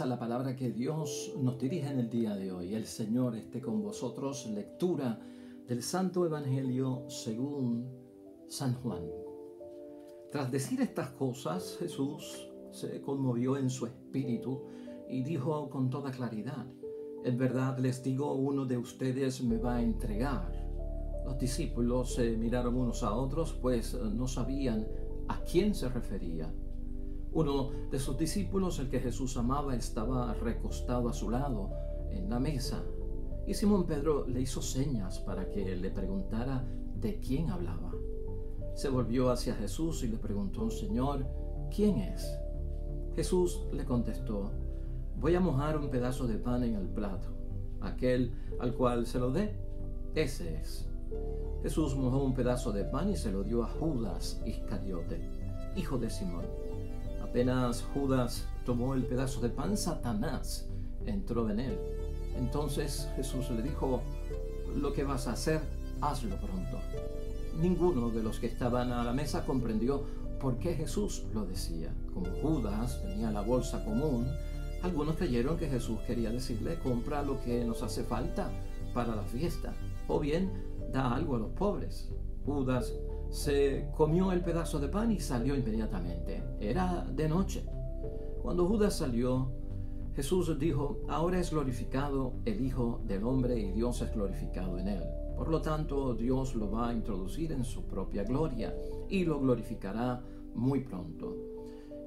a la palabra que Dios nos dirige en el día de hoy. El Señor esté con vosotros. Lectura del Santo Evangelio según San Juan. Tras decir estas cosas, Jesús se conmovió en su espíritu y dijo con toda claridad: en verdad les digo, uno de ustedes me va a entregar. Los discípulos se miraron unos a otros, pues no sabían a quién se refería. Uno de sus discípulos, el que Jesús amaba, estaba recostado a su lado en la mesa, y Simón Pedro le hizo señas para que le preguntara de quién hablaba. Se volvió hacia Jesús y le preguntó: Señor, ¿quién es? Jesús le contestó: voy a mojar un pedazo de pan en el plato. Aquel al cual se lo dé, ese es. Jesús mojó un pedazo de pan y se lo dio a Judas Iscariote, hijo de Simón. Apenas Judas tomó el pedazo de pan, Satanás entró en él. Entonces Jesús le dijo: lo que vas a hacer, hazlo pronto. Ninguno de los que estaban a la mesa comprendió por qué Jesús lo decía. Como Judas tenía la bolsa común, algunos creyeron que Jesús quería decirle: compra lo que nos hace falta para la fiesta, o bien da algo a los pobres. Judas se comió el pedazo de pan y salió inmediatamente. Era de noche. Cuando Judas salió, Jesús dijo: ahora es glorificado el Hijo del Hombre y Dios es glorificado en él. Por lo tanto, Dios lo va a introducir en su propia gloria y lo glorificará muy pronto.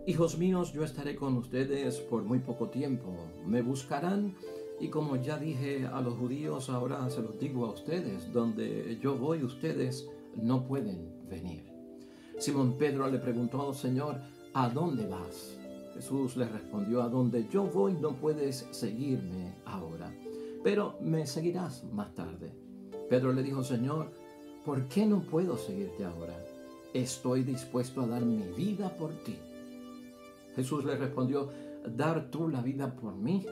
Hijos míos, yo estaré con ustedes por muy poco tiempo. Me buscarán y, como ya dije a los judíos, ahora se los digo a ustedes: donde yo voy, ustedes no pueden venir. Simón Pedro le preguntó: Señor, ¿a dónde vas? Jesús le respondió: a donde yo voy no puedes seguirme ahora, pero me seguirás más tarde. Pedro le dijo: Señor, ¿por qué no puedo seguirte ahora? Estoy dispuesto a dar mi vida por ti. Jesús le respondió: ¿dar tú la vida por mí?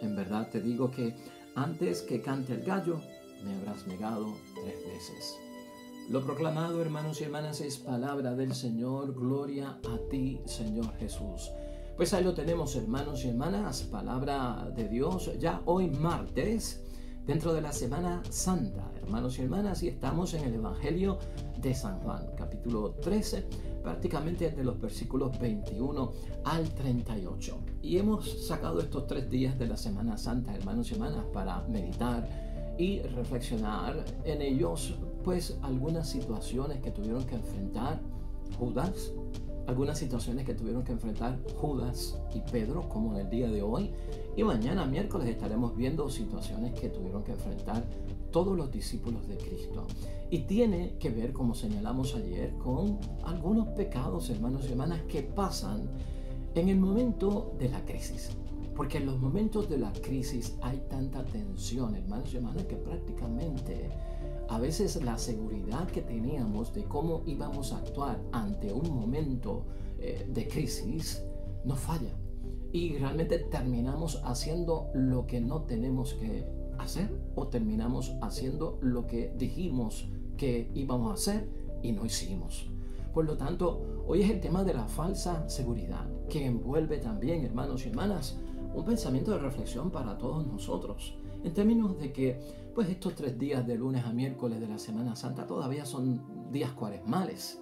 En verdad te digo que antes que cante el gallo, me habrás negado 3 veces. Lo proclamado, hermanos y hermanas, es palabra del Señor. Gloria a ti, Señor Jesús. Pues ahí lo tenemos, hermanos y hermanas, palabra de Dios. Ya hoy martes, dentro de la Semana Santa, hermanos y hermanas, y estamos en el Evangelio de San Juan, capítulo 13, prácticamente de los versículos 21 al 38. Y hemos sacado estos 3 días de la Semana Santa, hermanos y hermanas, para meditar y reflexionar en ellos, pues algunas situaciones que tuvieron que enfrentar Judas, algunas situaciones que tuvieron que enfrentar Judas y Pedro, como en el día de hoy, y mañana miércoles estaremos viendo situaciones que tuvieron que enfrentar todos los discípulos de Cristo. Y tiene que ver, como señalamos ayer, con algunos pecados, hermanos y hermanas, que pasan en el momento de la crisis. Porque en los momentos de la crisis hay tanta tensión, hermanos y hermanas, que prácticamente a veces la seguridad que teníamos de cómo íbamos a actuar ante un momento de crisis nos falla. Y realmente terminamos haciendo lo que no tenemos que hacer, o terminamos haciendo lo que dijimos que íbamos a hacer y no hicimos. Por lo tanto, hoy es el tema de la falsa seguridad, que envuelve también, hermanos y hermanas, un pensamiento de reflexión para todos nosotros, en términos de que pues estos 3 días de lunes a miércoles de la Semana Santa todavía son días cuaresmales.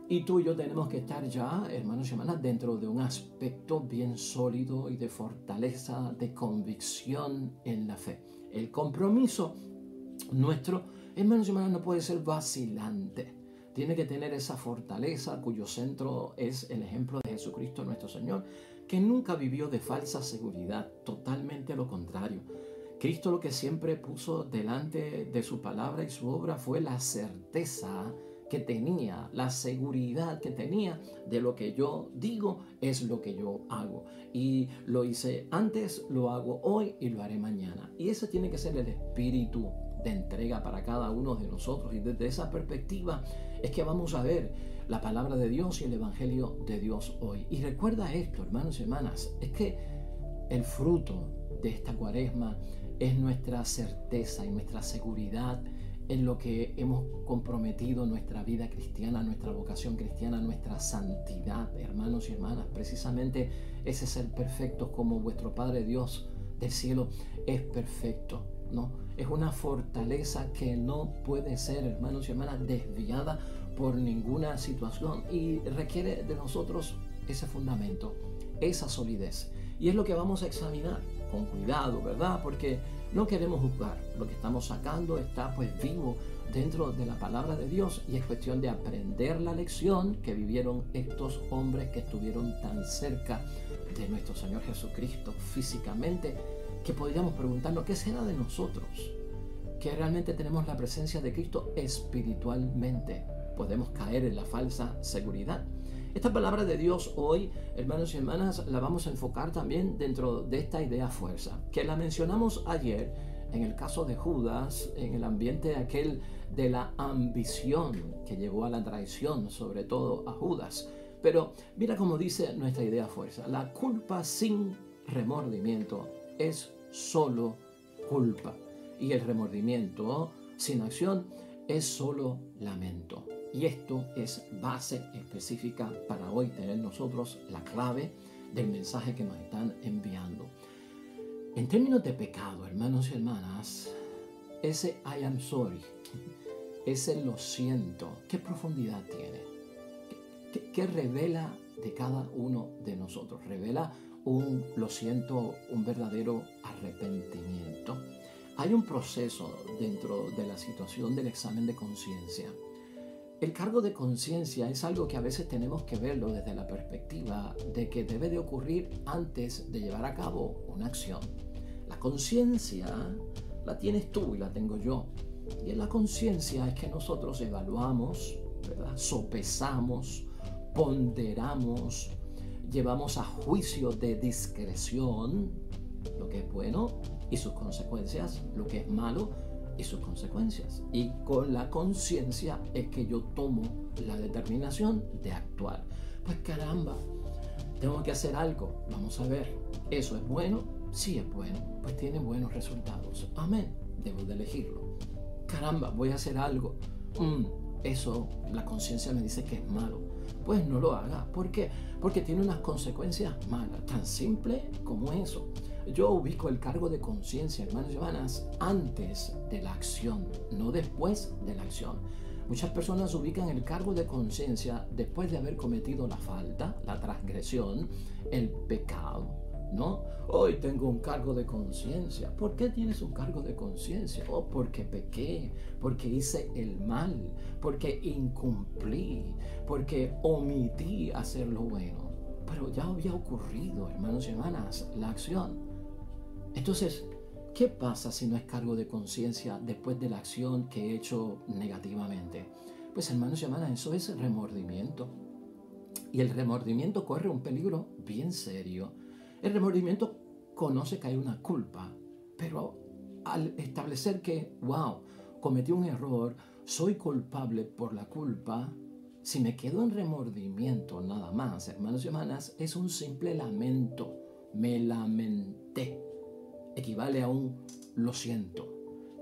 Y tú y yo tenemos que estar ya, hermanos y hermanas, dentro de un aspecto bien sólido y de fortaleza, de convicción en la fe. El compromiso nuestro, hermanos y hermanas, no puede ser vacilante. Tiene que tener esa fortaleza cuyo centro es el ejemplo de Jesucristo nuestro Señor, que nunca vivió de falsa seguridad, totalmente lo contrario. Cristo lo que siempre puso delante de su palabra y su obra fue la certeza que tenía, la seguridad que tenía de lo que yo digo es lo que yo hago. Y lo hice antes, lo hago hoy y lo haré mañana. Y ese tiene que ser el espíritu de entrega para cada uno de nosotros. Y desde esa perspectiva es que vamos a ver la palabra de Dios y el Evangelio de Dios hoy. Y recuerda esto, hermanos y hermanas, es que el fruto de esta cuaresma es nuestra certeza y nuestra seguridad en lo que hemos comprometido nuestra vida cristiana, nuestra vocación cristiana, nuestra santidad, hermanos y hermanas. Precisamente ese ser perfecto como vuestro Padre Dios del cielo es perfecto, ¿no? Es una fortaleza que no puede ser, hermanos y hermanas, desviada por ninguna situación y requiere de nosotros ese fundamento, esa solidez. Y es lo que vamos a examinar con cuidado, ¿verdad? Porque no queremos juzgar. Lo que estamos sacando está pues vivo dentro de la palabra de Dios y es cuestión de aprender la lección que vivieron estos hombres que estuvieron tan cerca de nuestro Señor Jesucristo físicamente, que podríamos preguntarnos qué será de nosotros, que realmente tenemos la presencia de Cristo espiritualmente. Podemos caer en la falsa seguridad. Esta palabra de Dios hoy, hermanos y hermanas, la vamos a enfocar también dentro de esta idea fuerza, que la mencionamos ayer en el caso de Judas, en el ambiente aquel de la ambición que llevó a la traición, sobre todo a Judas. Pero mira cómo dice nuestra idea fuerza: la culpa sin remordimiento es solo culpa, y el remordimiento sin acción es solo lamento. Y esto es base específica para hoy tener nosotros la clave del mensaje que nos están enviando. En términos de pecado, hermanos y hermanas, ese I am sorry, ese lo siento, ¿qué profundidad tiene? ¿Qué revela de cada uno de nosotros? Revela lo siento, un verdadero arrepentimiento. Hay un proceso dentro de la situación del examen de conciencia. El cargo de conciencia es algo que a veces tenemos que verlo desde la perspectiva de que debe de ocurrir antes de llevar a cabo una acción. La conciencia la tienes tú y la tengo yo. Y en la conciencia es que nosotros evaluamos, ¿verdad? Sopesamos, ponderamos, llevamos a juicio de discreción lo que es bueno y sus consecuencias, lo que es malo y sus consecuencias. Y con la conciencia es que yo tomo la determinación de actuar. Pues caramba, tengo que hacer algo. Vamos a ver, ¿eso es bueno? Sí es bueno, pues tiene buenos resultados. Amén, debo de elegirlo. Caramba, voy a hacer algo. Eso, la conciencia me dice que es malo. Pues no lo haga. ¿Por qué? Porque tiene unas consecuencias malas. Tan simple como eso. Yo ubico el cargo de conciencia, hermanos y hermanas, antes de la acción, no después de la acción. Muchas personas ubican el cargo de conciencia después de haber cometido la falta, la transgresión, el pecado, ¿no? Hoy tengo un cargo de conciencia. ¿Por qué tienes un cargo de conciencia? Oh, porque pequé, porque hice el mal, porque incumplí, porque omití hacer lo bueno. Pero ya había ocurrido, hermanos y hermanas, la acción. Entonces, ¿qué pasa si no es cargo de conciencia después de la acción que he hecho negativamente? Pues, hermanos y hermanas, eso es remordimiento. Y el remordimiento corre un peligro bien serio. El remordimiento conoce que hay una culpa, pero al establecer que, cometí un error, soy culpable por la culpa, si me quedo en remordimiento nada más, hermanos y hermanas, es un simple lamento. Me lamenté. Equivale a un lo siento.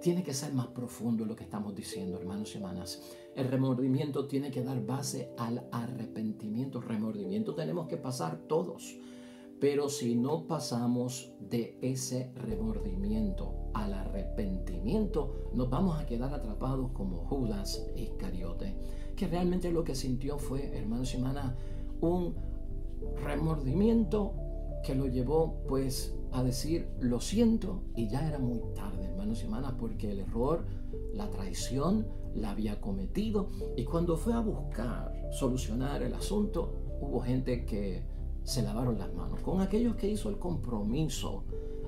Tiene que ser más profundo lo que estamos diciendo, hermanos y hermanas. El remordimiento tiene que dar base al arrepentimiento. Remordimiento tenemos que pasar todos. Pero si no pasamos de ese remordimiento al arrepentimiento, nos vamos a quedar atrapados como Judas Iscariote, que realmente lo que sintió fue, hermanos y hermanas, un remordimiento que lo llevó pues a decir lo siento, y ya era muy tarde, hermanos y hermanas, porque el error, la traición, la había cometido. Y cuando fue a buscar solucionar el asunto, hubo gente que se lavaron las manos con aquellos que hizo el compromiso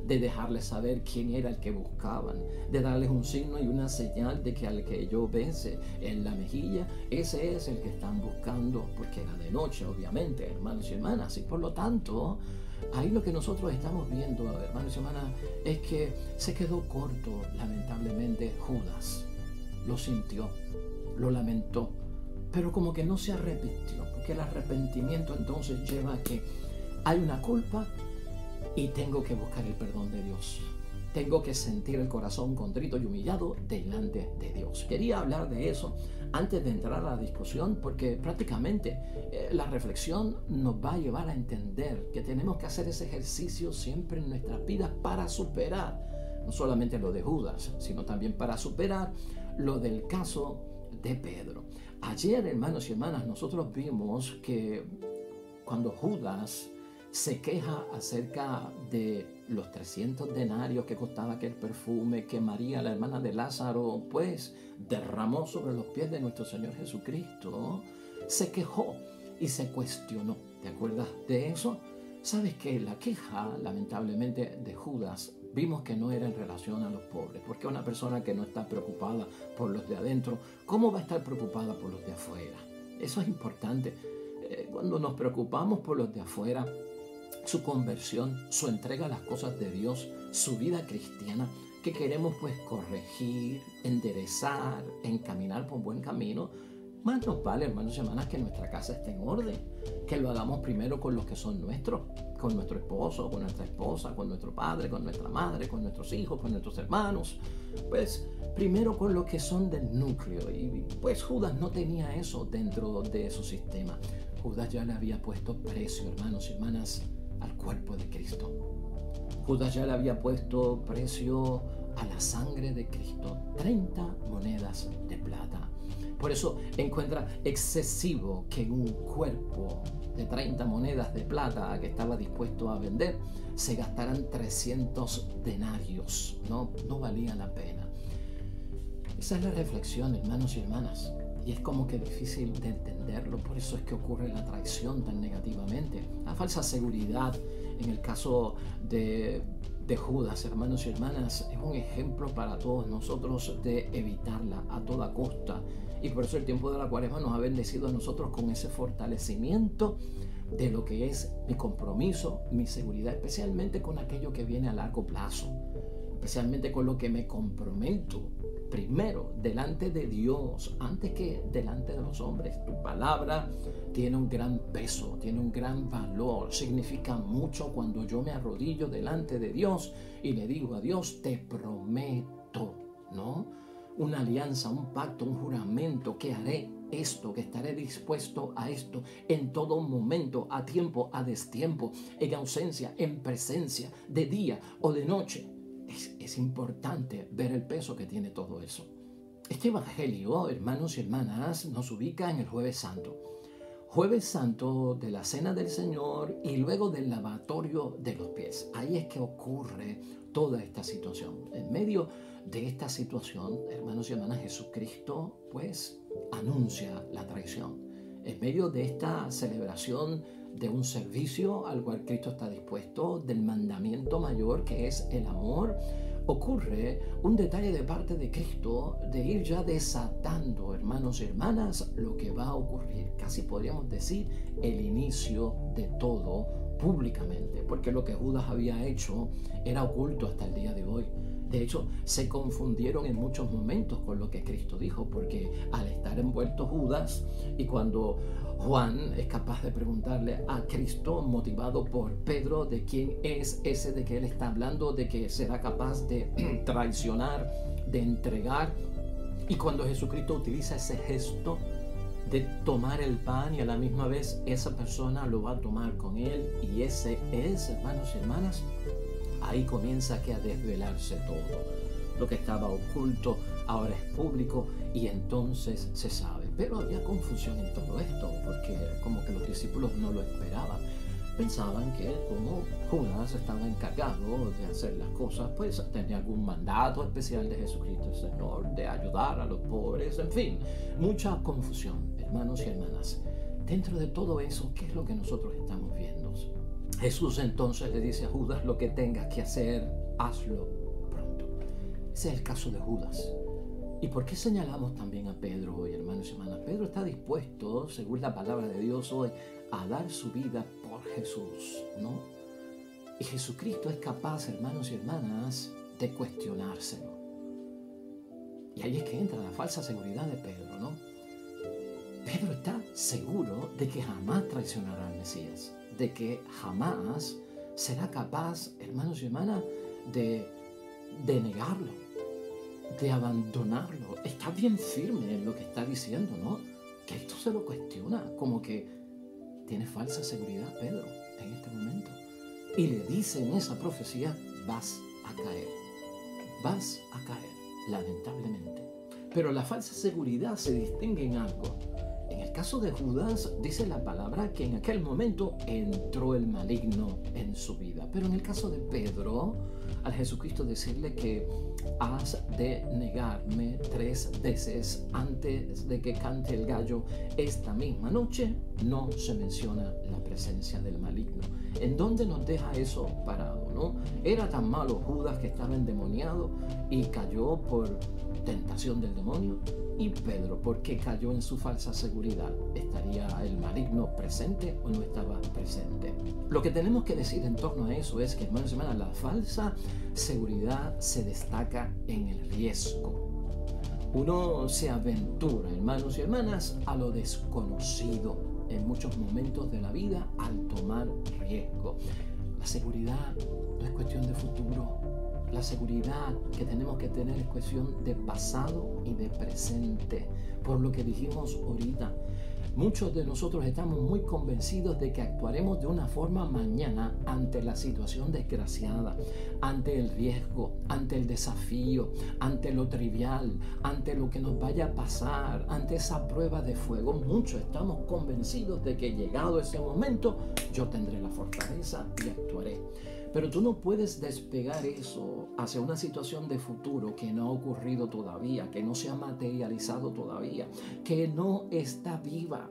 de dejarles saber quién era el que buscaban, de darles un signo y una señal de que al que yo bese en la mejilla, ese es el que están buscando, porque era de noche, obviamente, hermanos y hermanas. Y por lo tanto, ahí lo que nosotros estamos viendo, hermanos y hermanas, es que se quedó corto, lamentablemente, Judas. Lo sintió, lo lamentó, pero como que no se arrepintió, porque el arrepentimiento entonces lleva a que hay una culpa y tengo que buscar el perdón de Dios. tengo que sentir el corazón contrito y humillado delante de Dios. Quería hablar de eso antes de entrar a la discusión, porque prácticamente la reflexión nos va a llevar a entender que tenemos que hacer ese ejercicio siempre en nuestras vidas para superar no solamente lo de Judas, sino también para superar lo del caso de Pedro. Ayer, hermanos y hermanas, nosotros vimos que cuando Judas se queja acerca de los 300 denarios que costaba aquel perfume que María, la hermana de Lázaro, pues derramó sobre los pies de nuestro Señor Jesucristo, se quejó y se cuestionó. ¿Te acuerdas de eso? Sabes que la queja, lamentablemente, de Judas, vimos que no era en relación a los pobres, porque una persona que no está preocupada por los de adentro, ¿cómo va a estar preocupada por los de afuera? Eso es importante. Cuando nos preocupamos por los de afuera, su conversión, su entrega a las cosas de Dios, su vida cristiana, que queremos pues corregir, enderezar, encaminar por buen camino, más nos vale, hermanos y hermanas, que nuestra casa esté en orden, que lo hagamos primero con los que son nuestros, con nuestro esposo, con nuestra esposa, con nuestro padre, con nuestra madre, con nuestros hijos, con nuestros hermanos, pues primero con los que son del núcleo. Y pues Judas no tenía eso dentro de su sistema. Judas ya le había puesto precio, hermanos y hermanas, al cuerpo de Cristo. Judas ya le había puesto precio a la sangre de Cristo, 30 monedas de plata. Por eso encuentra excesivo que un cuerpo de 30 monedas de plata que estaba dispuesto a vender se gastaran 300 denarios. No valía la pena. Esa es la reflexión, hermanos y hermanas. Y es como que difícil de entenderlo. Por eso es que ocurre la traición tan negativamente. La falsa seguridad en el caso de Judas, hermanos y hermanas, es un ejemplo para todos nosotros de evitarla a toda costa. Y por eso el tiempo de la Cuaresma nos ha bendecido a nosotros con ese fortalecimiento de lo que es mi compromiso, mi seguridad, especialmente con aquello que viene a largo plazo, especialmente con lo que me comprometo primero delante de Dios, antes que delante de los hombres. Tu palabra tiene un gran peso, tiene un gran valor, significa mucho cuando yo me arrodillo delante de Dios y le digo a Dios, te prometo, ¿no? Una alianza, un pacto, un juramento, que haré esto, que estaré dispuesto a esto en todo momento, a tiempo, a destiempo, en ausencia, en presencia, de día o de noche. Es importante ver el peso que tiene todo eso. Este evangelio, hermanos y hermanas, nos ubica en el Jueves Santo. Jueves Santo de la Cena del Señor y luego del lavatorio de los pies. Ahí es que ocurre toda esta situación. En medio de esta situación, hermanos y hermanas, Jesucristo pues anuncia la traición. En medio de esta celebración de un servicio al cual Cristo está dispuesto, del mandamiento mayor que es el amor, ocurre un detalle de parte de Cristo de ir ya desatando, hermanos y hermanas, lo que va a ocurrir. Casi podríamos decir el inicio de todo públicamente, porque lo que Judas había hecho era oculto hasta el día de hoy. De hecho, se confundieron en muchos momentos con lo que Cristo dijo, porque al estar envuelto Judas y cuando Juan es capaz de preguntarle a Cristo, motivado por Pedro, de quién es ese de que él está hablando, de que será capaz de traicionar, de entregar, y cuando Jesucristo utiliza ese gesto de tomar el pan y a la misma vez esa persona lo va a tomar con él, y ese es, hermanos y hermanas, ahí comienza a desvelarse todo. Lo que estaba oculto ahora es público y entonces se sabe. Pero había confusión en todo esto porque como que los discípulos no lo esperaban. Pensaban que como Judas estaba encargado de hacer las cosas, pues tenía algún mandato especial de Jesucristo el Señor, de ayudar a los pobres, en fin, mucha confusión, hermanos y hermanas. Dentro de todo eso, ¿qué es lo que nosotros estamos viendo? Jesús entonces le dice a Judas, lo que tengas que hacer, hazlo pronto. Ese es el caso de Judas. ¿Y por qué señalamos también a Pedro hoy, hermanos y hermanas? Pedro está dispuesto, según la palabra de Dios hoy, a dar su vida por Jesús, ¿no? Y Jesucristo es capaz, hermanos y hermanas, de cuestionárselo. Y ahí es que entra la falsa seguridad de Pedro, ¿no? Pedro está seguro de que jamás traicionará al Mesías, de que jamás será capaz, hermanos y hermanas, de de negarlo, de abandonarlo. Está bien firme en lo que está diciendo, ¿no? Que esto se lo cuestiona, como que tiene falsa seguridad Pedro en este momento. Y le dice en esa profecía, vas a caer, lamentablemente. Pero la falsa seguridad se distingue en algo. En el caso de Judas, dice la palabra que en aquel momento entró el maligno en su vida. Pero en el caso de Pedro, al Jesucristo decirle que has de negarme 3 veces antes de que cante el gallo esta misma noche, no se menciona la presencia del maligno. ¿En dónde nos deja eso parado, no? Era tan malo Judas que estaba endemoniado y cayó por tentación del demonio. Y Pedro, ¿por qué cayó en su falsa seguridad? ¿Estaría el maligno presente o no estaba presente? Lo que tenemos que decir en torno a eso es que, hermanos y hermanas, la falsa seguridad se destaca en el riesgo. Uno se aventura, hermanos y hermanas, a lo desconocido en muchos momentos de la vida al tomar riesgo. La seguridad no es cuestión de futuro. La seguridad que tenemos que tener es cuestión de pasado y de presente. Por lo que dijimos ahorita, muchos de nosotros estamos muy convencidos de que actuaremos de una forma mañana ante la situación desgraciada, ante el riesgo, ante el desafío, ante lo trivial, ante lo que nos vaya a pasar, ante esa prueba de fuego. Muchos estamos convencidos de que llegado ese momento yo tendré la fortaleza y actuaré. Pero tú no puedes despegar eso hacia una situación de futuro que no ha ocurrido todavía, que no se ha materializado todavía, que no está viva.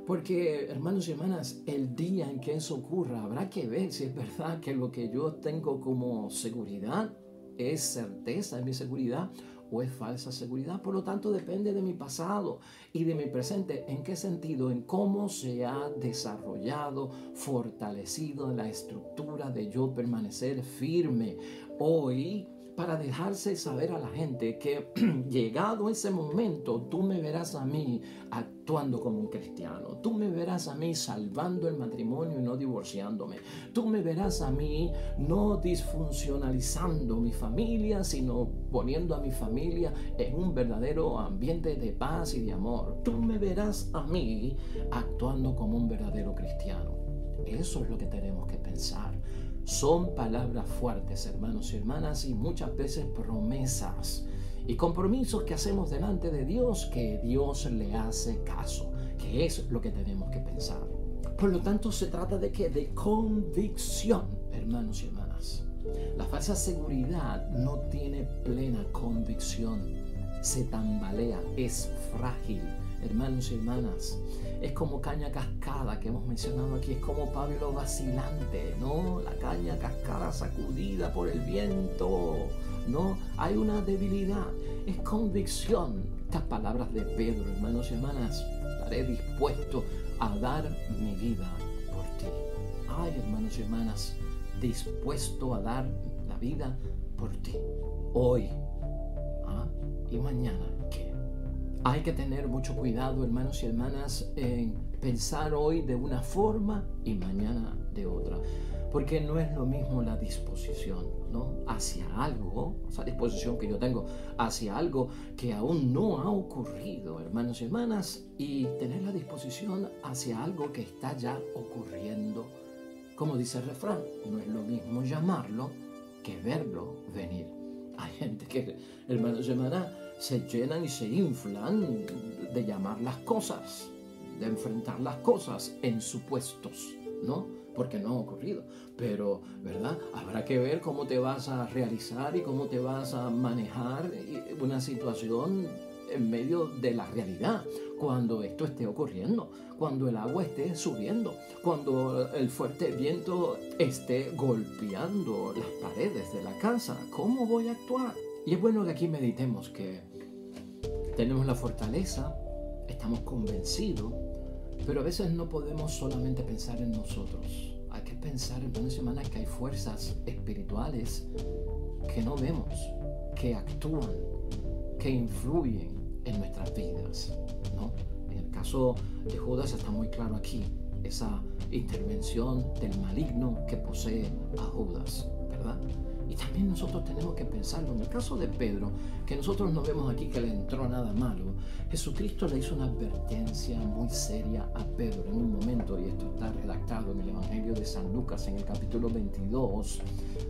Porque, hermanos y hermanas, el día en que eso ocurra, habrá que ver si es verdad que lo que yo tengo como seguridad es certeza, es mi seguridad, o es falsa seguridad. Por lo tanto, depende de mi pasado y de mi presente. ¿En qué sentido? En cómo se ha desarrollado, fortalecido la estructura de yo permanecer firme hoy, para dejarse saber a la gente que llegado ese momento, tú me verás a mí actuando como un cristiano. Tú me verás a mí salvando el matrimonio y no divorciándome. Tú me verás a mí no disfuncionalizando mi familia, sino poniendo a mi familia en un verdadero ambiente de paz y de amor. Tú me verás a mí actuando como un verdadero cristiano. Eso es lo que tenemos que pensar. Son palabras fuertes, hermanos y hermanas, y muchas veces promesas y compromisos que hacemos delante de Dios, que Dios le hace caso, que es lo que tenemos que pensar. Por lo tanto, se trata de ¿qué? De convicción, hermanos y hermanas. La falsa seguridad no tiene plena convicción, se tambalea, es frágil. Hermanos y hermanas, es como caña cascada que hemos mencionado aquí, es como pábilo vacilante, ¿no? La caña cascada sacudida por el viento, ¿no? Hay una debilidad, es convicción. Estas palabras de Pedro, hermanos y hermanas, estaré dispuesto a dar mi vida por ti. Ay, hermanos y hermanas, dispuesto a dar la vida por ti. Hoy, y mañana, ¿qué? Hay que tener mucho cuidado, hermanos y hermanas, en pensar hoy de una forma y mañana de otra. Porque no es lo mismo la disposición, ¿no? Hacia algo, esa disposición que yo tengo hacia algo que aún no ha ocurrido, hermanos y hermanas, y tener la disposición hacia algo que está ya ocurriendo. Como dice el refrán, no es lo mismo llamarlo que verlo venir. Hay gente que, hermanos y hermanas, se llenan y se inflan de llamar las cosas, de enfrentar las cosas en supuestos, ¿no? Porque no ha ocurrido. Pero, ¿verdad? Habrá que ver cómo te vas a realizar y cómo te vas a manejar una situación en medio de la realidad, cuando esto esté ocurriendo, cuando el agua esté subiendo, cuando el fuerte viento esté golpeando las paredes de la casa. ¿Cómo voy a actuar? Y es bueno que aquí meditemos que tenemos la fortaleza, estamos convencidos, pero a veces no podemos solamente pensar en nosotros. Hay que pensar, hermanos y hermanas, que hay fuerzas espirituales que no vemos, que actúan, que influyen en nuestras vidas, ¿no? En el caso de Judas está muy claro aquí, esa intervención del maligno que posee a Judas, ¿verdad? Y también nosotros tenemos que pensarlo. En el caso de Pedro, que nosotros no vemos aquí que le entró nada malo, Jesucristo le hizo una advertencia muy seria a Pedro en un momento, y esto está redactado en el Evangelio de San Lucas, en el capítulo 22,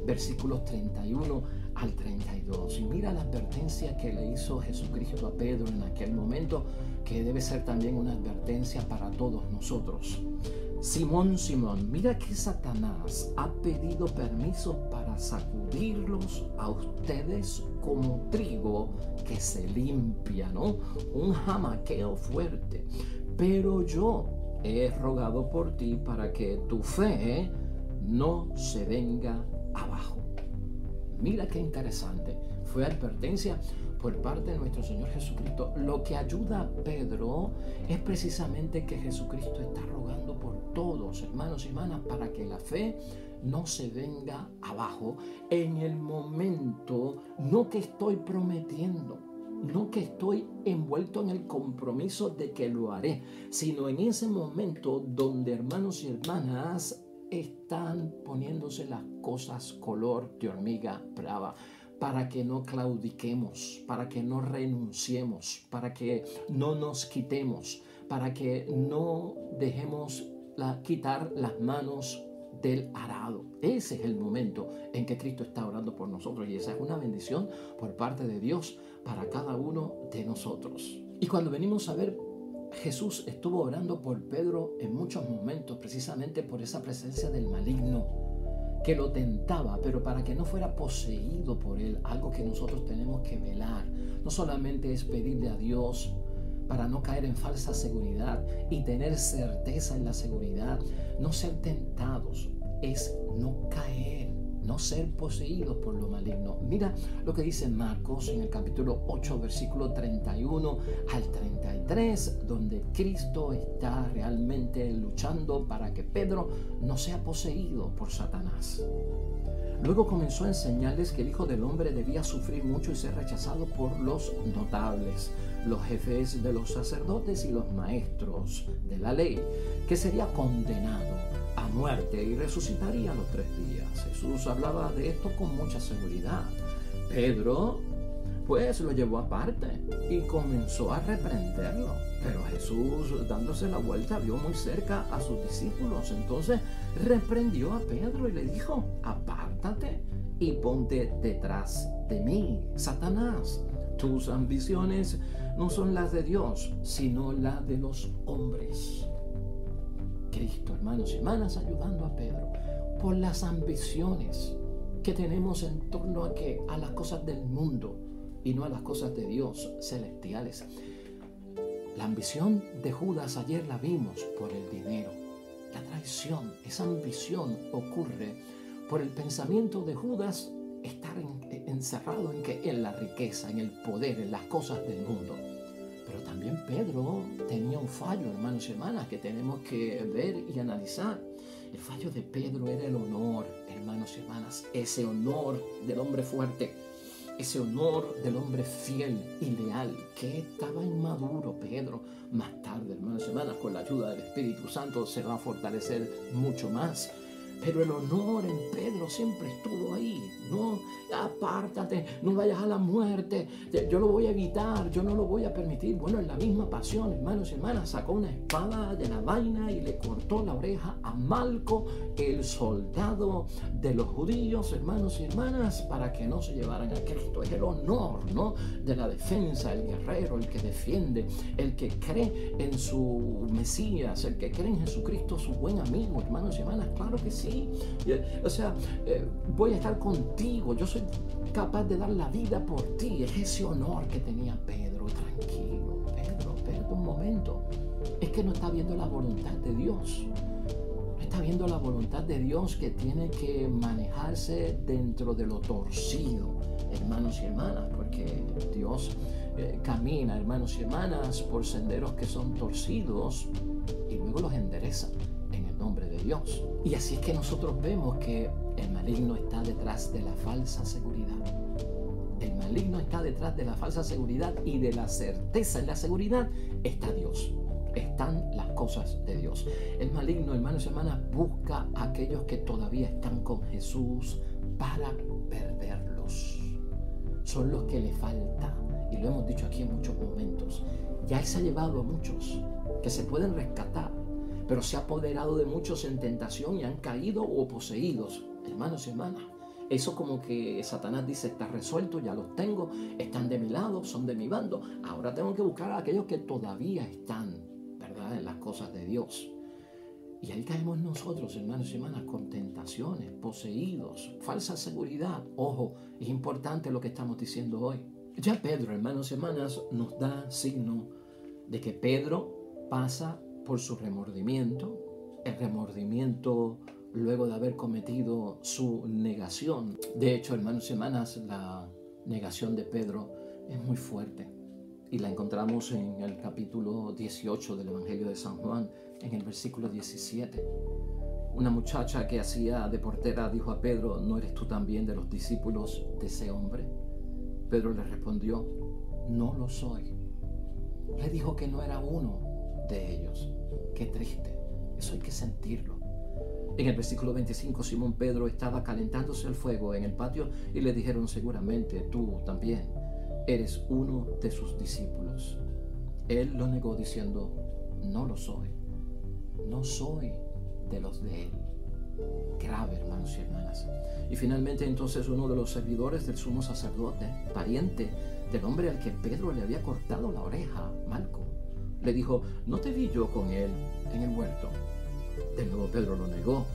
versículos 31 al 32. Y mira la advertencia que le hizo Jesucristo a Pedro en aquel momento, que debe ser también una advertencia para todos nosotros. Simón, Simón, mira que Satanás ha pedido permiso para sacudirlos a ustedes como trigo que se limpia, ¿no? Un jamaqueo fuerte. Pero yo he rogado por ti para que tu fe no se venga abajo. Mira qué interesante. Fue advertencia por parte de nuestro Señor Jesucristo. Lo que ayuda a Pedro es precisamente que Jesucristo está rogando por todos, hermanos y hermanas, para que la fe no se venga abajo en el momento, no que estoy prometiendo, no que estoy envuelto en el compromiso de que lo haré, sino en ese momento donde, hermanos y hermanas, están poniéndose las cosas color de hormiga brava, para que no claudiquemos, para que no renunciemos, para que no nos quitemos, para que no dejemos quitar las manos del arado. Ese es el momento en que Cristo está orando por nosotros, y esa es una bendición por parte de Dios para cada uno de nosotros. Y cuando venimos a ver, Jesús estuvo orando por Pedro en muchos momentos, precisamente por esa presencia del maligno que lo tentaba, pero para que no fuera poseído por él. Algo que nosotros tenemos que velar no solamente es pedirle a Dios para no caer en falsa seguridad y tener certeza en la seguridad, no ser tentados, es no caer, no ser poseídos por lo maligno. Mira lo que dice Marcos en el capítulo 8, versículo 31 al 33, donde Cristo está realmente luchando para que Pedro no sea poseído por Satanás. Luego comenzó a enseñarles que el Hijo del Hombre debía sufrir mucho y ser rechazado por los notables, los jefes de los sacerdotes y los maestros de la ley, que sería condenado a muerte y resucitaría a los 3 días. Jesús hablaba de esto con mucha seguridad. Pedro, pues, lo llevó aparte y comenzó a reprenderlo. Pero Jesús, dándose la vuelta, vio muy cerca a sus discípulos. Entonces reprendió a Pedro y le dijo: apártate y ponte detrás de mí, Satanás. Tus ambiciones no son las de Dios, sino las de los hombres. Cristo, hermanos y hermanas, ayudando a Pedro por las ambiciones que tenemos en torno a las cosas del mundo y no a las cosas de Dios celestiales. La ambición de Judas ayer la vimos por el dinero. La traición, esa ambición ocurre por el pensamiento de Judas estar encerrado en la riqueza, en el poder, en las cosas del mundo. Pero también Pedro tenía un fallo, hermanos y hermanas, que tenemos que ver y analizar. El fallo de Pedro era el honor, hermanos y hermanas, ese honor del hombre fuerte, ese honor del hombre fiel y leal, que estaba inmaduro Pedro. Más tarde, hermanos y hermanas, con la ayuda del Espíritu Santo se va a fortalecer mucho más. Pero el honor en Pedro siempre estuvo ahí. No, apártate, no vayas a la muerte, yo lo voy a evitar, yo no lo voy a permitir. Bueno, en la misma pasión, hermanos y hermanas, sacó una espada de la vaina y le cortó la oreja a Malco, el soldado de los judíos, hermanos y hermanas, para que no se llevaran a Cristo. Es el honor, ¿no?, de la defensa, el guerrero, el que defiende, el que cree en su Mesías, el que cree en Jesucristo, su buen amigo, hermanos y hermanas. Claro que sí. O sea, voy a estar contigo, yo soy capaz de dar la vida por ti. Es ese honor que tenía Pedro. Tranquilo, Pedro, espérate un momento. Es que no está viendo la voluntad de Dios. No está viendo la voluntad de Dios, que tiene que manejarse dentro de lo torcido, hermanos y hermanas, porque Dios camina, hermanos y hermanas, por senderos que son torcidos y luego los endereza en el nombre de Dios. Y así es que nosotros vemos que el maligno está detrás de la falsa seguridad. El maligno está detrás de la falsa seguridad, y de la certeza en la seguridad está Dios. Están las cosas de Dios. El maligno, hermanos y hermanas, busca a aquellos que todavía están con Jesús para perderlos. Son los que le falta, y lo hemos dicho aquí en muchos momentos. Ya Él se ha llevado a muchos que se pueden rescatar, pero se ha apoderado de muchos en tentación y han caído o poseídos. Hermanos y hermanas, eso como que Satanás dice, está resuelto, ya los tengo, están de mi lado, son de mi bando. Ahora tengo que buscar a aquellos que todavía están, ¿verdad?, en las cosas de Dios. Y ahí caemos nosotros, hermanos y hermanas, con tentaciones, poseídos, falsa seguridad. Ojo, es importante lo que estamos diciendo hoy. Ya Pedro, hermanos y hermanas, nos da signo de que Pedro pasa por su remordimiento, el remordimiento luego de haber cometido su negación. De hecho, hermanos y hermanas, la negación de Pedro es muy fuerte y la encontramos en el capítulo 18 del Evangelio de San Juan, en el versículo 17. Una muchacha que hacía de portera dijo a Pedro, ¿no eres tú también de los discípulos de ese hombre? Pedro le respondió, no lo soy. Le dijo que no era uno de ellos. Qué triste, eso hay que sentirlo. En el versículo 25, Simón Pedro estaba calentándose el fuego en el patio y le dijeron, seguramente tú también eres uno de sus discípulos. Él lo negó diciendo, no lo soy, no soy de los de él. Grave, hermanos y hermanas. Y finalmente entonces uno de los servidores del sumo sacerdote, pariente del hombre al que Pedro le había cortado la oreja, Malco, le dijo, ¿no te vi yo con él en el huerto? De nuevo Pedro lo negó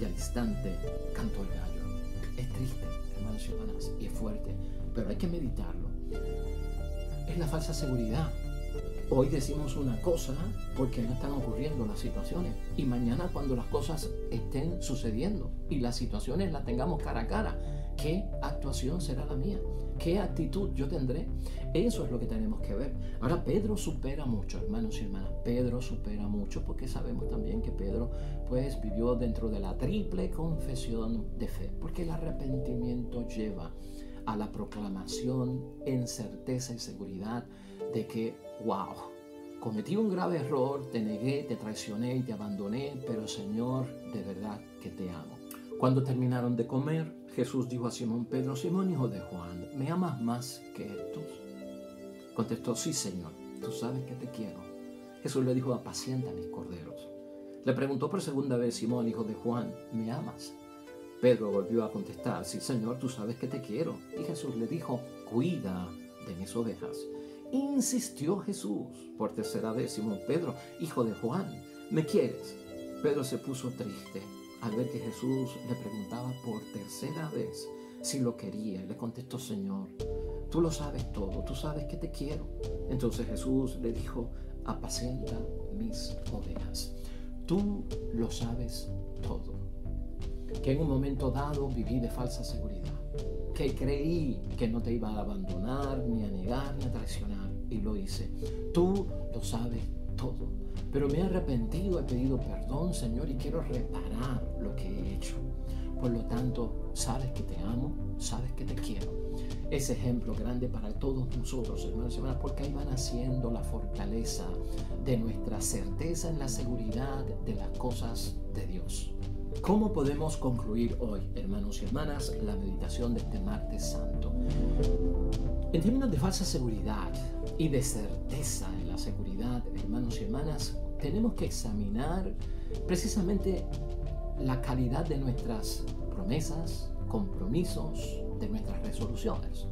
y al instante cantó el gallo. Es triste, hermanos y hermanas, y es fuerte, pero hay que meditarlo. Es la falsa seguridad. Hoy decimos una cosa porque no están ocurriendo las situaciones y mañana cuando las cosas estén sucediendo y las situaciones las tengamos cara a cara, ¿qué actuación será la mía? ¿Qué actitud yo tendré? Eso es lo que tenemos que ver. Ahora Pedro supera mucho, hermanos y hermanas. Pedro supera mucho porque sabemos también que Pedro pues vivió dentro de la triple confesión de fe, porque el arrepentimiento lleva a la proclamación en certeza y seguridad de que, wow, cometí un grave error, te negué, te traicioné y te abandoné, pero Señor, de verdad que te amo. Cuando terminaron de comer, Jesús dijo a Simón Pedro, Simón, hijo de Juan, ¿me amas más que estos? Contestó, sí, Señor, tú sabes que te quiero. Jesús le dijo, apacienta mis corderos. Le preguntó por segunda vez, Simón, hijo de Juan, ¿me amas? Pedro volvió a contestar, sí, Señor, tú sabes que te quiero. Y Jesús le dijo, cuida de mis ovejas. Insistió Jesús por tercera vez, Simón Pedro, hijo de Juan, ¿me quieres? Pedro se puso triste al ver que Jesús le preguntaba por tercera vez si lo quería. Y le contestó, Señor, tú lo sabes todo, tú sabes que te quiero. Entonces Jesús le dijo, apacienta mis ovejas. Tú lo sabes todo. Que en un momento dado viví de falsa seguridad, que creí que no te iba a abandonar, ni a negar, ni a traicionar, y lo hice. Tú lo sabes todo, pero me he arrepentido, he pedido perdón, Señor, y quiero reparar lo que he hecho. Por lo tanto, sabes que te amo, sabes que te quiero. Ese ejemplo grande para todos nosotros, hermanos y hermanas, porque ahí van haciendo la fortaleza de nuestra certeza en la seguridad de las cosas de Dios. ¿Cómo podemos concluir hoy, hermanos y hermanas, la meditación de este martes santo? En términos de falsa seguridad y de certeza en la seguridad, hermanos y hermanas, tenemos que examinar precisamente la calidad de nuestras promesas, compromisos, de nuestras resoluciones.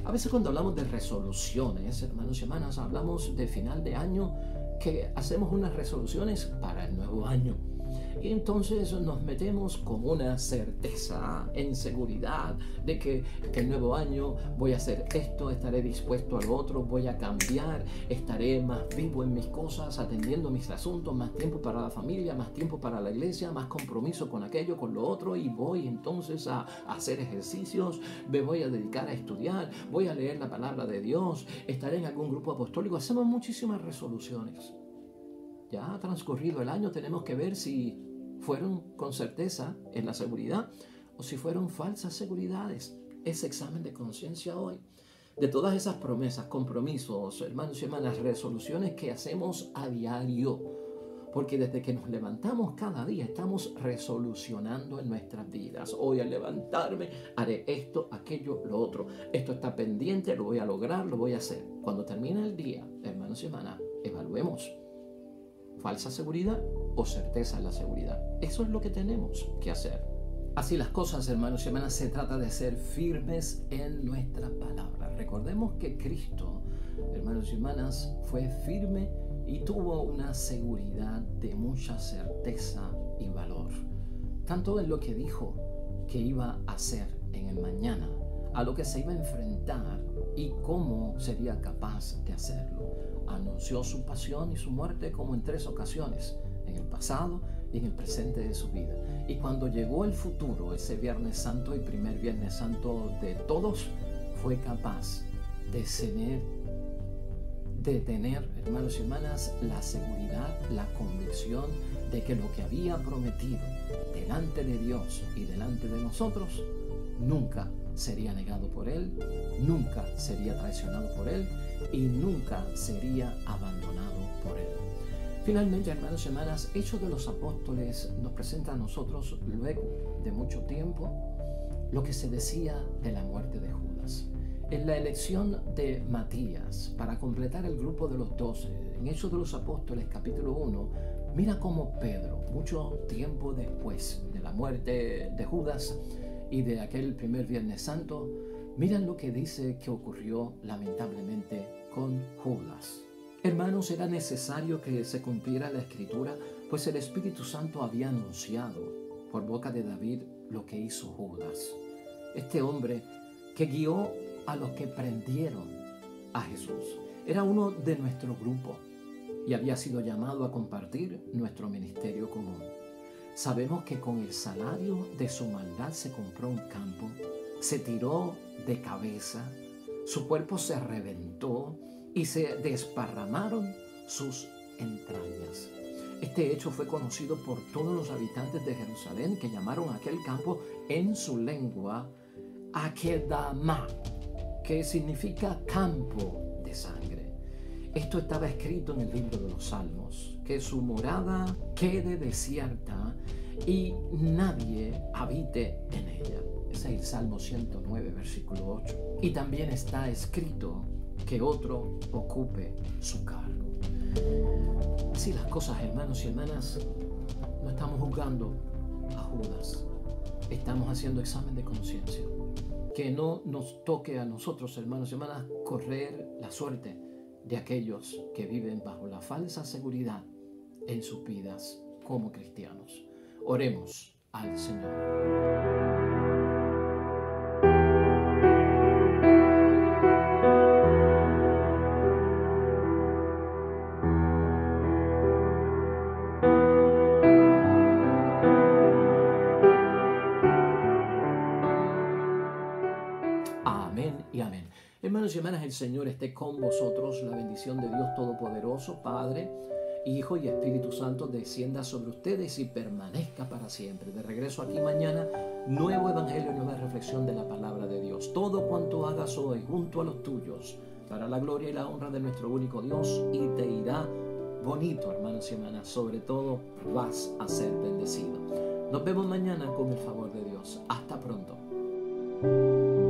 A veces cuando hablamos de resoluciones, hermanos y hermanas, hablamos de final de año, que hacemos unas resoluciones para el nuevo año. Y entonces nos metemos con una certeza, en seguridad, de que el nuevo año voy a hacer esto, estaré dispuesto al otro, voy a cambiar, estaré más vivo en mis cosas, atendiendo mis asuntos, más tiempo para la familia, más tiempo para la iglesia, más compromiso con aquello, con lo otro, y voy entonces a hacer ejercicios, me voy a dedicar a estudiar, voy a leer la palabra de Dios, estaré en algún grupo apostólico. Hacemos muchísimas resoluciones. Ya ha transcurrido el año, tenemos que ver si fueron con certeza en la seguridad o si fueron falsas seguridades. Ese examen de conciencia hoy. De todas esas promesas, compromisos, hermanos y hermanas, resoluciones que hacemos a diario. porque desde que nos levantamos cada día estamos resolucionando en nuestras vidas. Hoy al levantarme haré esto, aquello, lo otro. Esto está pendiente, lo voy a lograr, lo voy a hacer. Cuando termina el día, hermanos y hermanas, evaluemos. ¿Falsa seguridad o certeza en la seguridad? Eso es lo que tenemos que hacer. Así las cosas, hermanos y hermanas, se trata de ser firmes en nuestra palabra. Recordemos que Cristo, hermanos y hermanas, fue firme y tuvo una seguridad de mucha certeza y valor. Tanto en lo que dijo que iba a hacer en el mañana, a lo que se iba a enfrentar y cómo sería capaz de hacerlo. Anunció su pasión y su muerte como en 3 ocasiones, en el pasado y en el presente de su vida. Y cuando llegó el futuro, ese Viernes Santo y primer Viernes Santo de todos, fue capaz de tener, hermanos y hermanas, la seguridad, la convicción de que lo que había prometido delante de Dios y delante de nosotros nunca sería negado por Él, nunca sería traicionado por Él y nunca sería abandonado por Él. Finalmente, hermanos y hermanas, Hechos de los Apóstoles nos presenta a nosotros, luego de mucho tiempo, lo que se decía de la muerte de Judas. En la elección de Matías para completar el grupo de los 12, en Hechos de los Apóstoles capítulo 1, mira cómo Pedro, mucho tiempo después de la muerte de Judas y de aquel primer Viernes Santo, miran lo que dice que ocurrió lamentablemente con Judas. Hermanos, era necesario que se cumpliera la Escritura, pues el Espíritu Santo había anunciado por boca de David lo que hizo Judas. Este hombre que guió a los que prendieron a Jesús. Era uno de nuestro grupo y había sido llamado a compartir nuestro ministerio común. Sabemos que con el salario de su maldad se compró un campo, se tiró de cabeza, su cuerpo se reventó y se desparramaron sus entrañas. Este hecho fue conocido por todos los habitantes de Jerusalén, que llamaron a aquel campo en su lengua Akeldama, que significa campo de sangre. Esto estaba escrito en el libro de los Salmos, que su morada quede desierta y nadie habite en ella. Ese es el Salmo 109, versículo 8. Y también está escrito que otro ocupe su cargo. Así las cosas, hermanos y hermanas, no estamos juzgando a Judas, estamos haciendo examen de conciencia. Que no nos toque a nosotros, hermanos y hermanas, correr la suerte de aquellos que viven bajo la falsa seguridad en sus vidas como cristianos. Oremos al Señor. Amén y amén. Hermanos y hermanas, el Señor esté con vosotros. La bendición de Dios Todopoderoso, Padre, Hijo y Espíritu Santo, descienda sobre ustedes y permanezca para siempre. De regreso aquí mañana, nuevo evangelio, nueva reflexión de la palabra de Dios. Todo cuanto hagas hoy junto a los tuyos, para la gloria y la honra de nuestro único Dios, y te irá bonito, hermanos y hermanas. Sobre todo, vas a ser bendecido. Nos vemos mañana con el favor de Dios. Hasta pronto.